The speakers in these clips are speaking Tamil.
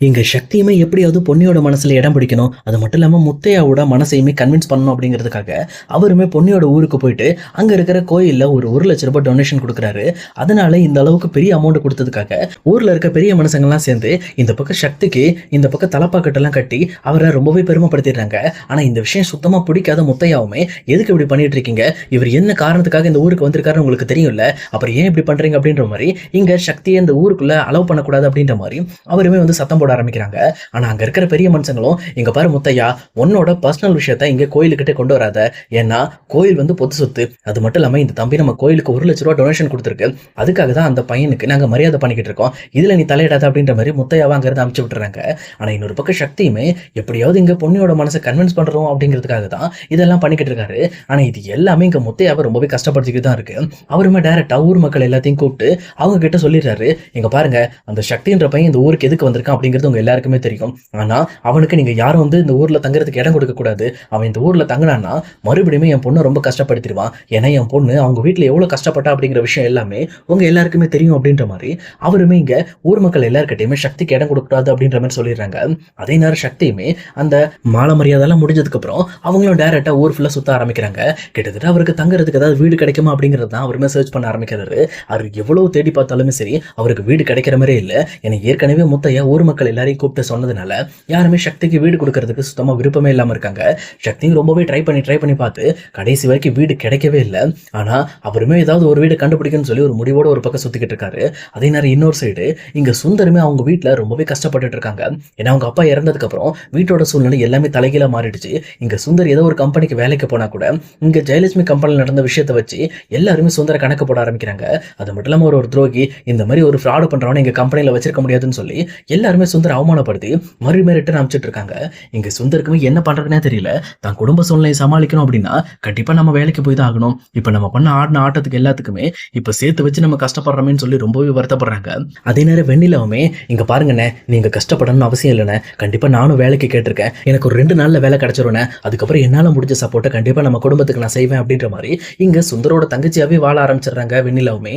இங்க சக்தியுமே எப்படியாவது பொன்னியோட மனசுல இடம் பிடிக்கணும். அது மட்டும் இல்லாம முத்தையாவோட மனசையுமே கன்வின்ஸ் பண்ணணும் அப்படிங்கிறதுக்காக, அவருமே பொன்னியோட ஊருக்கு போயிட்டு, அங்க இருக்கிற கோயில்ல ஒரு ₹1,00,000 டொனேஷன் குடுக்குறாரு. அதனால இந்த அளவுக்கு பெரிய அமௌண்ட் குடுத்ததுக்காக, ஊர்ல இருக்க பெரிய மனுஷங்கள்லாம் சேர்ந்து, இந்த பக்கம் சக்திக்கு, இந்த பக்கம் தலப்பாக்கட்டெல்லாம் கட்டி, அவர ரொம்பவே பெருமைப்படுத்திடுறாங்க. ஆனா இந்த விஷயம் சுத்தமா பிடிக்காத முத்தையாவுமே, "எதுக்கு இப்படி பண்ணிட்டு இருக்கீங்க? இவர் என்ன காரணத்துக்காக இந்த ஊருக்கு வந்திருக்காருன்னு உங்களுக்கு தெரியும்ல. அப்புறம் ஏன் இப்படி பண்றீங்க?" அப்படின்ற மாரி, இங்க சக்திய இந்த ஊருக்குள்ள அலோவ் பண்ணக்கூடாது அப்படின்ற மாரி, அவருமே வந்து சத்தம் போட ஆரம்பிக்கிறாங்க. ஆனா அங்க இருக்கிற பெரிய மனுஷங்களும், "இங்க பாரு முத்தையா, உன்னோட பர்சனல் விஷயத்த இங்க கோயிலுக்கிட்ட கொண்டு வராத. ஏன்னா கோயில் வந்து பொது சொத்து. அது மட்டும் இல்லாம இந்த தம்பி நம்ம கோயிலுக்கு ₹1,00,000 டொனேஷன் குடுத்திருக்கு. அதுக்காக தான் அந்த பையனுக்கு நாங்க மரியாதை பண்ணிக்கிட்டு இருக்கோம். இதுல நீ தலையிடாத" அப்படின்ற மாரி முத்தையாவ அங்க இருந்து அனுப்பிச்சு விட்டுறாங்க. ஆனா இன்னொரு பக்கம் சக்தியுமே எப்படியாவது இங்க பொன்னியோட மனசை கன்வின்ஸ் பண்றோம் அப்படிங்கிறதுக்காக தான் இதெல்லாம் பண்ணிக்கிட்டு இருக்காரு. ஆனா இது எல்லாமே இங்க முத்தையாவ ரொம்பவே கஷ்டப்படுத்திக்கிட்டு தான் இருக்கு. அவருமே டைரக்டா ஊர் மக்கள் எல்லாத்தையும் கூப்பிட்டு அவங்க கிட்ட சொல்லிடுறாரு, "இங்க பாருங்க, அந்த சக்தின்ற பையன் இந்த ஊருக்கு எதுக்கு வந்திருக்கான் அப்படிங்கிறது உங்க எல்லாருக்குமே தெரியும். ஆனா அவனுக்கு நீங்க யாரும் வந்து இந்த ஊர்ல தங்குறதுக்கு இடம் கொடுக்க கூடாது. அவன் இந்த ஊர்ல தங்கினான்னா மறுபடியும் என் பொண்ணை ரொம்ப கஷ்டப்படுத்திடுவான். ஏன்னா என் பொண்ணு அவங்க வீட்டுல எவ்வளவு கஷ்டப்பட்டா அப்படிங்கிற விஷயம் எல்லாமே உங்க எல்லாருக்குமே தெரியும்" அப்படின்ற மாதிரி அவருமே இங்க ஊர் மக்கள் எல்லாருக்கிட்டையுமே சக்திக்கு இடம் கொடுக்கக்கூடாது அப்படின்ற மாதிரி சொல்லிடுறாங்க. அதே நேரம் சக்தியுமே அந்த மாலை மரியாதைலாம் முடிஞ்சதுக்கு அப்புறம் அவங்களும் டைரக்டா ஊர் ஃபுல்லா சுத்த ஆரம்பிக்கிறாங்க. கிட்டத்தட்ட அவருக்கு தங்குறதுக்கு ஏதாவது வீடு கிடைக்குமா அப்படிங்கிறது தான் அவருமே சர்ச் பண்ண ஆரம்பிக்கிறாரு. அவர் எவ்வளவு தேடி பார்த்தாலுமே சரி, அவருக்கு வீடு கிடைக்கிற மாதிரியே இல்ல. ஏன்னா ஏற்கனவே முத்தையா ஊர் மக்கள் எல்லாரையும் கூப்பிட்டு சொன்னதுனால யாருமே சக்திக்கு வீடு கொடுக்கறதுக்கு சுத்தமா விருப்பமே இல்லாம இருக்காங்க. சக்தியும் ரொம்பவே ட்ரை பண்ணி பார்த்து கடைசி வரைக்கும் வீடு கிடைக்கவே இல்லை. ஆனா அவருமே ஏதாவது ஒரு வீடு கண்டுபிடிக்கணும்னு சொல்லி ஒரு முடிவோட ஒரு பக்கம் சுத்திக்கிட்டு இருக்காரு. அதே நேரம் இன்னொரு சைடு இங்க சுந்தரமே அவங்க வீட்டுல ரொம்பவே கஷ்டப்பட்டுட்டு இருக்காங்க. ஏன்னா அவங்க அப்பா இறந்ததுக்கு அப்புறம் வீட்டோட சூழ்நிலை எல்லாமே தலைகீழா மாறிடுச்சு. இங்க சுந்தர் ஏதோ ஒரு கம்பெனிக்கு வேலைக்கு போனா கூட இங்க ஜெயலட்சுமி கம்பெனியில் நடந்த விஷயத்தை வச்சு எல்லாருமே சுந்தர கணக்கு போட ஆரம்பிக்கிறாங்க. அது மட்டும் இல்லாம ஒரு துரோகி, இந்த மாதிரி ஒரு ஃப்ராடு பண்றவனை எங்க கம்பெனில வச்சிருக்க முடியாதுன்னு சொல்லி எல்லாருமே சுந்தர் அவமானப்படுத்தி மறுபடியும் ரிட்டர்ன் அனுப்பிச்சிட்டு இருக்காங்க. இங்க சுந்தருக்குமே என்ன பண்றதுனே தெரியல. தான் குடும்ப சூழ்நிலையை சமாளிக்கணும் அப்படின்னா கண்டிப்பா நம்ம வேலைக்கு போய் தான் ஆகணும். இப்ப நம்ம பண்ண ஆடின ஆட்டத்துக்கு எல்லாத்துக்குமே இப்ப சேர்த்து வச்சு நம்ம கஷ்டப்படுறோமேன்னு சொல்லி ரொம்பவே வருத்தப்படுறாங்க. அதே நேரம் வெண்ணிலாவுமே, "இங்க பாருங்கண்ணே, நீங்க கஷ்டப்படணும்னு அவசியம் இல்லைண்ணே. கண்டிப்பா நானும் வேலைக்கு கேட்டிருக்கேன். எனக்கு ஒரு 2 நாள்ல வேலை கிடைச்சிரும்ண்ணே. அதுக்கப்புறம் என்னால முடிஞ்ச சப்போர்ட்டை கண்டிப்பா நம்ம குடும்பத்துக்கு நான் செய்வேன்" அப்படின்ற மாதிரி இங்க சுந்தரோட தங்கச்சியாவே வாழ ஆரம்பிச்சிடுறாங்க வெண்ணிலாவுமே.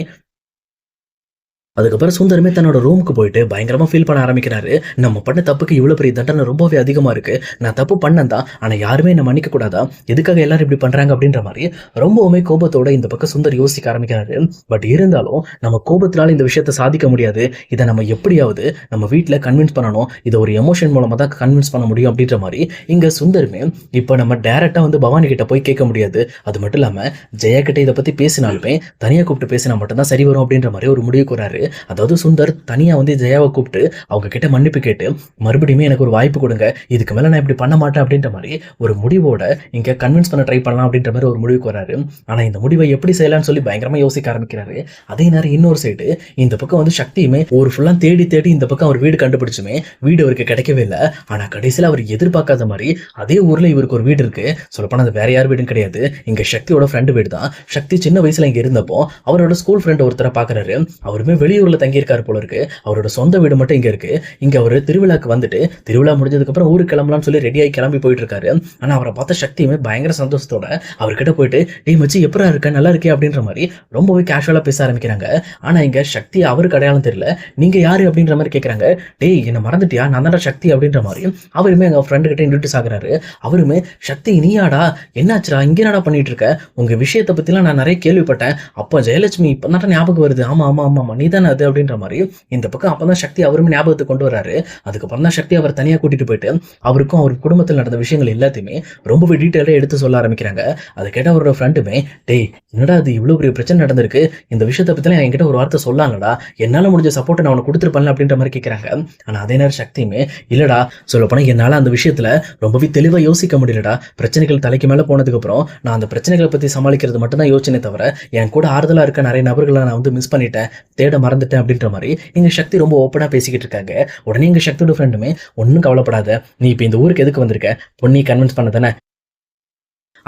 அதுக்கப்புறம் சுந்தரமே தன்னோட ரூமுக்கு போயிட்டு பயங்கரமா ஃபீல் பண்ண ஆரம்பிக்கிறாரு. நம்ம பண்ண தப்புக்கு இவ்வளோ பெரிய தண்டனை ரொம்பவே அதிகமா இருக்கு. நான் தப்பு பண்ணேன் தான். ஆனா யாருமே என்ன மன்னிக்க கூடாதா? எதுக்காக எல்லாரும் இப்படி பண்றாங்க அப்படின்ற மாதிரி ரொம்பவுமே கோபத்தோட இந்த பக்கம் சுந்தர் யோசிக்க ஆரம்பிக்கிறாரு. பட் இருந்தாலும் நம்ம கோபத்தினால இந்த விஷயத்த சாதிக்க முடியாது. இதை நம்ம எப்படியாவது நம்ம வீட்டில் கன்வின்ஸ் பண்ணணும். இதை ஒரு எமோஷன் மூலமா தான் கன்வின்ஸ் பண்ண முடியும் அப்படின்ற மாதிரி இங்க சுந்தருமே இப்போ நம்ம டைரக்டா வந்து பவானி கிட்ட போய் கேட்க முடியாது. அது மட்டும் இல்லாம ஜெயா கிட்ட இதை பத்தி பேசினாலுமே தனியா கூப்பிட்டு பேசினா மட்டும்தான் சரி வரும் அப்படின்ற மாதிரி ஒரு முடிவுக்கு வராரு. அதாவது சுந்தர் தனியா வந்து ஜெயாவை கூப்பிட்டு அவங்க கிட்ட மன்னிப்பு கேட்டு மறுபடியும் எனக்கு ஒரு வாய்ப்பு கொடுங்க, இதுக்கு மேல நான் இப்படி பண்ண மாட்டேன் அப்படின்ற மாதிரி ஒரு முடிவோட இங்க கன்வின்ஸ் பண்ண ட்ரை பண்ணலாம் அப்படின்ற மாதிரி ஒரு முடிவுக்கு வராரு. ஆனா இந்த முடிவை எப்படி செய்யலாம்னு சொல்லி பயங்கரமா யோசிக்க ஆரம்பிக்கிறாரு. அதே நேரம் இன்னொரு சைடு இந்த பக்கம் வந்து சக்தியுமே ஒரு ஃபுல்லா தேடி தேடி இந்த பக்கம் அவர் வீடு கண்டுபிடிச்சுமே வீடு அவருக்கு கிடைக்கவே இல்லை. ஆனா கடைசியில் அவர் எதிர்பார்க்காத மாதிரி அதே ஊர்ல இவருக்கு ஒரு வீடு இருக்கு. சொல்லப்போனா அது வேற யார் வீடும் கிடையாது, இங்க சக்தியோட ஃப்ரெண்டு வீடு தான். சக்தி சின்ன வயசுல இங்க இருந்தப்போ அவரோட ஸ்கூல் ஃப்ரெண்ட் ஒருத்தரை பாக்குறாரு. அவருமே வெளியூர்ல தங்கியிருக்காரு போல இருக்கு. அவரோட சொந்த வீடு மட்டும் இங்க இருக்கு. இங்க அவரு திருவிழாக்கு வந்துட்டு திருவிழா முடிஞ்சதுக்கு அப்புறம் ஊருக்கு கிளம்பலாம்னு சொல்லி ரெடியாகி கிளம்பி போயிட்டு இருக்காரு. ஆனா அவரை பார்த்த சக்தியுமே பயங்கர சந்தோஷத்தோட அவர்கிட்ட போயிட்டு, "டேய் மச்சி, எப்பரா இருக்க, நல்லா இருக்கே" அப்படின்ற மாதிரி ரொம்பவே கேஷுவலா பேச ஆரம்பிக்கிறாங்க. ஆனா இங்க சக்தி அவருக்கு அடையாளம் தெரியல. "நீங்க யாரு?" அப்படின்ற மாதிரி கேட்கறாங்க. "டேய், என்ன மறந்துட்டியா? நான் தான்டா சக்தி" அப்படின்ற மாதிரி அவருமே எங்க ஃப்ரெண்டு கிட்ட இன்ட்ரோடியூஸ் ஆகுறாரு. அவருமே, "சக்தி, நீயாடா? என்னாச்சுடா? இங்க என்னடா பண்ணிட்டு இருக்க? உங்க விஷயத்தை பத்திலாம் நான் நிறைய கேள்விப்பட்டேன். அப்போ ஜெயலட்சுமி இப்பதான் ஞாபகம் வருது. ஆமா ஆமா ஆமா, நீ தானே அது" அப்படின்ற மாதிரி இந்த பக்கம் அப்பதான் சக்தி அவருமே ஞாபகத்தை கொண்டு வராரு. அதுக்கப்புறம் தான் சக்தி அவர் தனியா கூட்டிட்டு போயிட்டு அவருக்கும் அவர் குடும்பத்தில் நடந்த விஷயங்கள் எல்லாத்தையுமே ரொம்பவே டீட்டெயிலா எடுத்து சொல்ல ஆரம்பிக்கிறாங்க. அதை கேட்ட அவரோட ஃப்ரெண்டுமே, "டேய், என்னடா அது இவ்வளவு பெரிய பிரச்சனை நடந்திருக்கு, இந்த விஷயத்தை பத்திலாம் என்கிட்ட ஒரு வார்த்தை சொல்லாங்கடா, என்னால முடிஞ்ச சப்போர்ட்டை நான் உனக்கு கொடுத்துருப்பேன்ல" அப்படின்ற மாதிரி கேட்கிறாங்க. ஆனா அதே நேரம் சக்தியுமே, "இல்லடா, சொல்லப்போனா என்னால அந்த விஷயத்துல ரொம்பவே தெளிவா யோசிக்க முடியலடா. பிரச்சனைகள் தலைக்கு மேல போனதுக்கு அப்புறம் நான் அந்த பிரச்சனைகளை பத்தி சமாளிக்கிறது மட்டும் தான் யோசனை தவிர என் கூட ஆறுதலா இருக்க நிறைய நபர்களை நான் வந்து மிஸ் பண்ணிட்டேன், தேட மறந்துட்டேன்" அப்படின்ற மாதிரி எங்க சக்தி ரொம்ப ஓப்பனா பேசிக்கிட்டு இருக்காங்க. உடனே எங்க சக்தியோட ஃப்ரெண்டுமே, "ஒன்னும் கவலைப்படாத, நீ இப்ப இந்த ஊருக்கு எதுக்கு வந்திருக்க? பொன்னி கன்வின்ஸ் பண்ண தானே?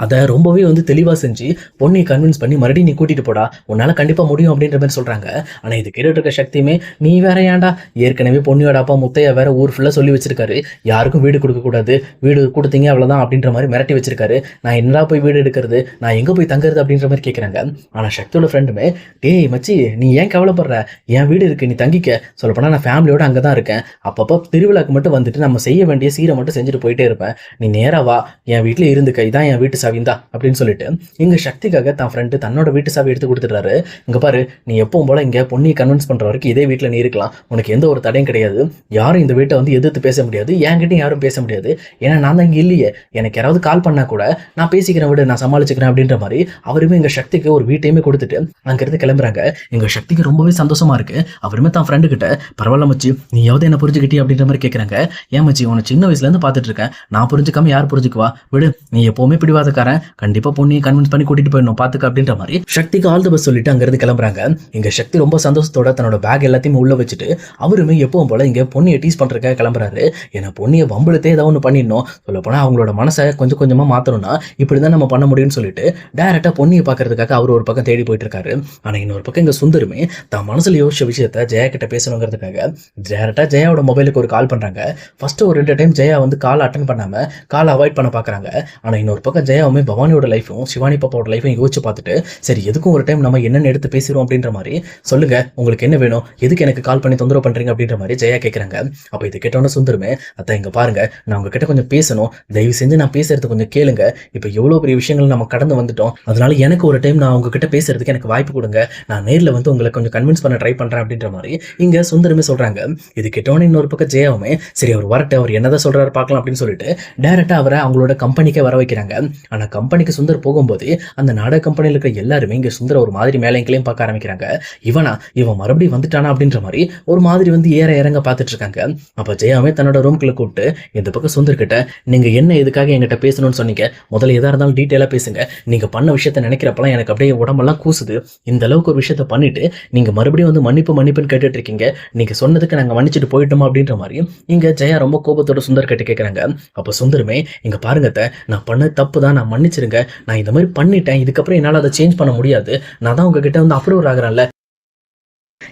அதை ரொம்பவே வந்து தெளிவாக செஞ்சு பொண்ணியை கன்வின்ஸ் பண்ணி மறுபடியும் நீ கூட்டிட்டு போடா, உன்னால கண்டிப்பாக முடியும் அப்படின்ற மாதிரி சொல்றாங்க. ஆனால் இது கேட்டுட்டு இருக்க சக்தியுமே, நீ வேற ஏன்டா, ஏற்கனவே பொண்ணியோட அப்பா முத்தையா வேற ஊர் ஃபுல்லாக சொல்லி வச்சிருக்காரு, யாருக்கும் வீடு கொடுக்கக்கூடாது, வீடு கொடுத்தீங்க அவ்வளோதான் அப்படின்ற மாதிரி மிரட்டி வச்சிருக்காரு, நான் என்னடா போய் வீடு எடுக்கிறது, நான் எங்கே போய் தங்குறது அப்படின்ற மாதிரி கேட்குறாங்க. ஆனால் சக்தியோட ஃப்ரெண்டுமே, டேய் மச்சி நீ ஏன் கவலைப்படுற, என் வீடு இருக்கு, நீ தங்கிக்க, சொல்லப்போனால் நான் ஃபேமிலியோட அங்கே தான் இருக்கேன், அப்பப்போ திருவிழாக்கு மட்டும் வந்துட்டு நம்ம செய்ய வேண்டிய சீரை மட்டும் செஞ்சுட்டு போயிட்டே இருப்பேன், நீ நேராக வா, என் வீட்டில் இருந்துக்க, இதான் என் வீட்டு சாவிந்தா அப்படின்னு சொல்லிட்டு இங்க சக்திக்காக தான் ஃப்ரெண்டு தன்னோட வீட்டு சாவி எடுத்து கொடுத்துட்டாரு. இங்க பாரு, நீ எப்பவும் போல இங்க பொண்ணியை கன்வின்ஸ் பண்ற வரைக்கும் இதே வீட்டில் நீ இருக்கலாம், உனக்கு எந்த ஒரு தடையும் கிடையாது, யாரும் இந்த வீட்டை வந்து எதிர்த்து பேச முடியாது, என்கிட்டயும் யாரும் பேச முடியாது, ஏன்னா நான் தான் இங்க இல்லையே, எனக்கு யாராவது கால் பண்ணா கூட நான் பேசிக்கிறேன் விட, நான் சமாளிச்சுக்கிறேன் அப்படின்ற மாதிரி அவருமே எங்க சக்திக்கு ஒரு வீட்டையுமே கொடுத்துட்டு அங்கிருந்து கிளம்புறாங்க. எங்க சக்திக்கு ரொம்பவே சந்தோஷமா இருக்கு. அவருமே தான் ஃப்ரெண்டு கிட்ட, பரவாயில்ல மச்சி நீயாவது என்ன புரிஞ்சுக்கிட்டி அப்படின்ற மாதிரி கேட்கறாங்க. ஏன் மச்சி, உன சின்ன வயசுல இருந்து பார்த்துட்டு இருக்கேன், நான் புரிஞ்சுக்காம யார் புரிஞ்சுக்குவா, விடு, நீ எப்பவுமே பிடிவாதக்காரன், கண்டிப்பா பொண்ணியை கன்வின்ஸ் பண்ணி கூட்டிட்டு போயிடணும் பாத்துக்க அப்படின்ற மாதிரி சக்திக்கு ஆல் தி பெஸ்ட் சொல்லிட்டு அங்கிருந்து கிளம்புறாங்க. இங்க சக்தி ரொம்ப சந்தோஷத்தோட தன்னோட பேக் எல்லாத்தையும் உள்ள வச்சுட்டு அவருமே எப்பவும் போல இங்க பொண்ணியை டீஸ் பண்றதுக்காக கிளம்புறாரு. ஏன்னா பொண்ணியை வம்பளுத்தே ஏதாவது ஒன்று பண்ணிடணும், சொல்ல போனா அவங்களோட மனசை கொஞ்சம் கொஞ்சமா மாத்தணும்னா இப்படிதான் நம்ம பண்ண முடியும்னு சொல்லிட்டு டைரக்டா பொண்ணியை பாக்குறதுக்காக அவர் ஒரு பக்கம் தேடி போயிட்டு இருக்காரு. ஆனா இன்னொரு பக்கம் இங்க சுந்தருமே தான் மனசுல யோசிச்ச விஷயத்த ஜெயா கிட்ட பேசணுங்கிறதுக்காக டைரக்டா ஜெயாவோட மொபைலுக்கு ஒரு கால் பண்றாங்க. ஃபர்ஸ்ட் ஒரு 2 டைம் ஜெயா வந்து கால் அட்டன் பண்ணாம கால் அவாய்ட் பண்ண பாக்குறாங்க. ஆனா இன்னொரு பக்கம் ஜெயாவுமே பவானியோட லைஃபும் சிவானி பாப்பாவோட லைஃபும் யோசிச்சு பார்த்துட்டு, சரி எதுக்கும் ஒரு டைம் நம்ம என்னென்னு எடுத்து பேசிடுவோம் அப்படின்ற மாதிரி, சொல்லுங்க உங்களுக்கு என்ன வேணும், எதுக்கு எனக்கு கால் பண்ணி தொந்தரவு பண்றீங்க அப்படின்ற மாதிரி ஜெயா கேட்குறாங்க. அப்போ இது கேட்டோன்னு சுந்தருமே, அதான் இங்க பாருங்க, நான் உங்ககிட்ட கொஞ்சம் பேசணும், தயவு செஞ்சு நான் பேசுறது கொஞ்சம் கேளுங்க, இப்போ எவ்வளோ பெரிய விஷயங்கள் நம்ம கடந்து வந்துட்டோம், அதனால எனக்கு ஒரு டைம் நான் உங்ககிட்ட பேசுறதுக்கு எனக்கு வாய்ப்பு கொடுங்க, நான் நேரில் வந்து உங்களை கொஞ்சம் கன்வின்ஸ் பண்ண ட்ரை பண்றேன் அப்படின்ற மாதிரி இங்க சுந்தருமே சொல்றாங்க. இது கேட்டோன்னு இன்னொரு பக்கம் ஜெயாவுமே, சரி அவர் வரட்டு, அவர் என்னதான் சொல்றாரு பார்க்கலாம் அப்படின்னு சொல்லிட்டு டைரக்டா அவரை அவங்களோட கம்பெனிக்கே வர வைக்கிறாங்க. ஆனா கம்பெனிக்கு சுந்தர் போகும்போது அந்த நாடக கம்பெனியில் இருக்கிற எல்லாருமே இங்க சுந்தர ஒரு மாதிரி மேலைங்களையும் பார்க்க ஆரம்பிக்கிறாங்க. இவன் மறுபடியும் வந்துட்டானா அப்படின்ற மாதிரி ஒரு மாதிரி வந்து ஏற இறங்க பார்த்துட்டு இருக்காங்க. அப்ப ஜெயாவே தன்னோட ரூம்குள்ள கூப்பிட்டு இந்த பக்கம் சுந்தர் கிட்ட, நீங்க என்ன எதுக்காக என்கிட்ட பேசணும்னு சொன்னீங்க, முதல்ல எதா இருந்தாலும் டீட்டெயிலா பேசுங்க, நீங்க பண்ண விஷயத்த நினைக்கிறப்பெல்லாம் எனக்கு அப்படியே உடம்பெல்லாம் கூசுது, இந்த அளவுக்கு ஒரு விஷயத்த பண்ணிட்டு நீங்க மறுபடியும் வந்து மன்னிப்புன்னு கேட்டுட்டு இருக்கீங்க, நீங்க சொன்னதுக்கு நாங்க மன்னிச்சுட்டு போயிட்டோமா அப்படின்ற மாதிரி இங்க ஜெயா ரொம்ப கோபத்தோட சுந்தர் கிட்ட கேட்கறாங்க. அப்ப சுந்தருமே, இங்க பாருங்க நான் பண்ண தப்பு தான், நான் மன்னிச்சிருங்க, நான் இந்த மாதிரி பண்ணிட்டேன், இதுக்கப்புறம் என்னால் அதை சேஞ்ச் பண்ண முடியாது, நான் தான் உங்ககிட்ட வந்து அப்ரூவ் ஆகிறேன்ல,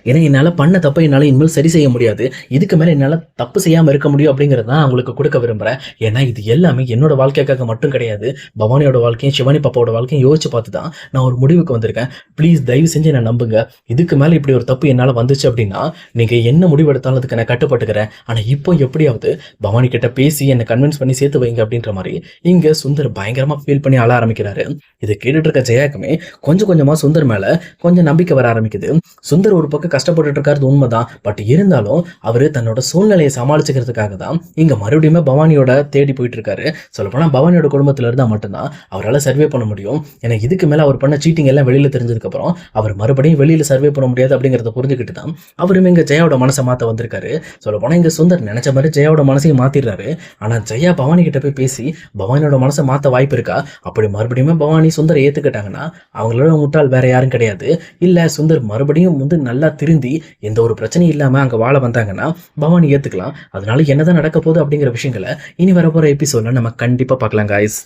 ஏன்னா என்னால் பண்ண தப்பை என்னால் இனிமேல் சரி செய்ய முடியாது, இதுக்கு மேலே என்னால் தப்பு செய்யாமல் இருக்க முடியும் அப்படிங்கிறது தான் அவங்களுக்கு கொடுக்க விரும்புகிறேன். ஏன்னா இது எல்லாமே என்னோட வாழ்க்கைக்காக மட்டும் கிடையாது, பவானியோட வாழ்க்கையும் சிவானி பாப்பாவோட வாழ்க்கையும் யோசிச்சு பார்த்து தான் நான் ஒரு முடிவுக்கு வந்திருக்கேன். ப்ளீஸ் தயவு செஞ்சு நான் நம்புங்க, இதுக்கு மேலே இப்படி ஒரு தப்பு என்னால் வந்துச்சு அப்படின்னா நீங்கள் என்ன முடிவு எடுத்தாலும் அதுக்கு நான் கட்டுப்பட்டுக்கிறேன். ஆனால் இப்போ எப்படியாவது பவானி கிட்ட பேசி என்னை கன்வின்ஸ் பண்ணி சேர்த்து வைங்க அப்படின்ற மாதிரி இங்கே சுந்தர் பயங்கரமாக ஃபீல் பண்ணி அழ ஆரம்பிக்கிறாரு. இதை கேட்டுட்டு இருக்க ஜெயாக்குமே கொஞ்சம் கொஞ்சமாக சுந்தர் மேலே கொஞ்சம் நம்பிக்கை வர ஆரம்பிக்குது. சுந்தர் ஒரு பக்கம் கஷ்டப்பட்டு இருக்காரு உண்மைதான், பட் இருந்தாலும் அவரு தன்னோட சூழ்நிலையை சமாளிச்சுக்கிறதுக்காக தான் இங்க மறுபடியும் பவானியோட தேடி போயிட்டு இருக்காரு. சொல்லப்போனா பவானியோட குடும்பத்துல இருந்தா மட்டும்தான் அவரால் சர்வே பண்ண முடியும். ஏன்னா இதுக்கு மேல அவர் பண்ண சீட்டிங் எல்லாம் வெளியில தெரிஞ்சதுக்கு அப்புறம் அவர் மறுபடியும் வெளியில சர்வே பண்ண முடியாது அப்படிங்கறத புரிஞ்சுக்கிட்டு தான் அவருமே இங்க ஜெயாவோட மனசை மாத்த வந்திருக்காரு. சொல்லப்போனா இங்க சுந்தர் நினைச்ச மாதிரி ஜெயாவோட மனசையும் மாத்திடுறாரு. ஆனா ஜெயா பவானி கிட்ட போய் பேசி பவானியோட மனசை மாத்த வாய்ப்பு இருக்கா? அப்படி மறுபடியும் பவானி சுந்தரை ஏத்துக்கிட்டாங்கன்னா அவங்களோட முட்டாள் வேற யாரும் கிடையாது. இல்ல சுந்தர் மறுபடியும் வந்து நல்லா திருந்தி எந்த ஒரு பிரச்சனையும் இல்லாம அங்க வாழ வந்தாங்கன்னா பவானி ஏத்துக்கலாம். அதனால என்னதான் நடக்க போகுது அப்படிங்கிற விஷயங்களை இனி வரப்போற எபிசோட்ல நம்ம கண்டிப்பா பார்க்கலாம் guys.